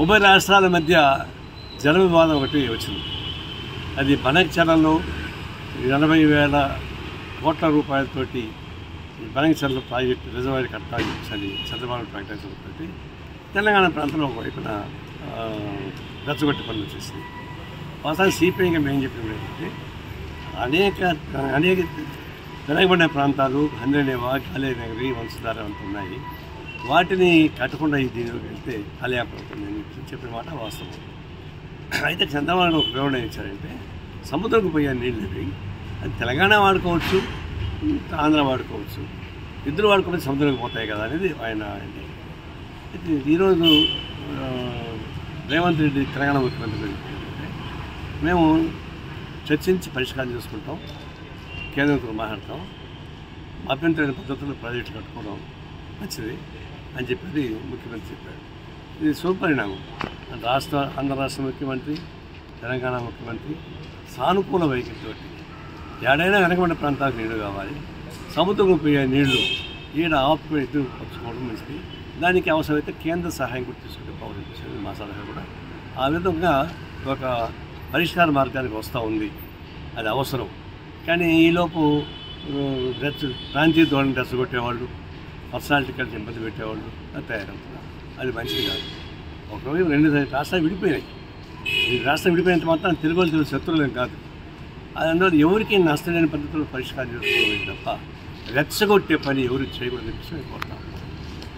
ఉభయ రాష్ట్రాల మధ్య జల వివాదం ఒకటి వచ్చింది. అది బనకచర్లలో 80,000 కోట్ల రూపాయలతోటి బనకచర్ల ప్రాజెక్టు రిజర్వాయర్ కట్టాలని చెప్పి చంద్రబాబు ప్రకటించడంతో తెలంగాణ ప్రాంతంలో ఒకవైపున రెచ్చగొట్టి పనులు చేసింది. వాస్తవానికి సిపిఐగా మేము చెప్పింది ఏంటంటే అనేక వెనకబడిన ప్రాంతాలు హంద్రేనేవా, కాళేనగరి, వంశధార అంతా ఉన్నాయి. వాటిని కట్టకుండా దీనిలోకి వెళ్తే కాలయాపడుతుంది అని చెప్పిన మాట వాస్తవం. అయితే చంద్రబాబు ఒక వివరణ ఇచ్చారంటే సముద్రంకు పోయే నీళ్ళు ఇవి, అది తెలంగాణ వాడుకోవచ్చు, ఆంధ్ర వాడుకోవచ్చు, ఇద్దరు వాడుకుంటే సముద్రంకి పోతాయి కదా అనేది ఆయన. అయితే ఈరోజు రేవంత్ రెడ్డి తెలంగాణ ముఖ్యమంత్రి ఏంటంటే మేము చర్చించి పరిష్కారం చేసుకుంటాం, కేంద్రంతో మాట్లాడతాం, అభ్యంతరమైన పద్ధతుల్లో ప్రాజెక్టులు కట్టుకోవడం మంచిది అని చెప్పి ముఖ్యమంత్రి చెప్పాడు. ఇది శుభపరిణామం. ఆంధ్ర రాష్ట్ర ముఖ్యమంత్రి, తెలంగాణ ముఖ్యమంత్రి సానుకూల వైఖరితో ఏడైనా వెనకబడిన ప్రాంతాలకు నీళ్లు కావాలి, సముద్రం పోయే నీళ్లు ఈడ ఆపుకొని ఎదురు పరుచుకోవడం మంచిది, దానికి అవసరమైతే కేంద్ర సహాయం కూడా తీసుకుంటే బాగుంటుంది మా సలహా కూడా. ఆ విధంగా ఒక పరిష్కార మార్గానికి వస్తూ ఉంది, అది అవసరం. కానీ ఈలోపు ప్రాంతీయ ధోరణి రెచ్చగొట్టేవాళ్ళు, పర్సనాలిటీ కలిసి ఇబ్బంది పెట్టేవాళ్ళు అది తయారవుతున్నారు. అది మంచిది కాదు. ఒకరోజు 2 రాష్ట్రాలు విడిపోయినాయి. ఈ రాష్ట్రం విడిపోయినంత మాత్రం తెలుగు శత్రువులేం కాదు. అది అందువల్ల ఎవరికి నష్టం లేని పద్ధతిలో పరిష్కారం చేసుకోవాలి తప్ప రెచ్చగొట్టే పని ఎవరు చేయకూడదని చెప్పి కోరుతాం.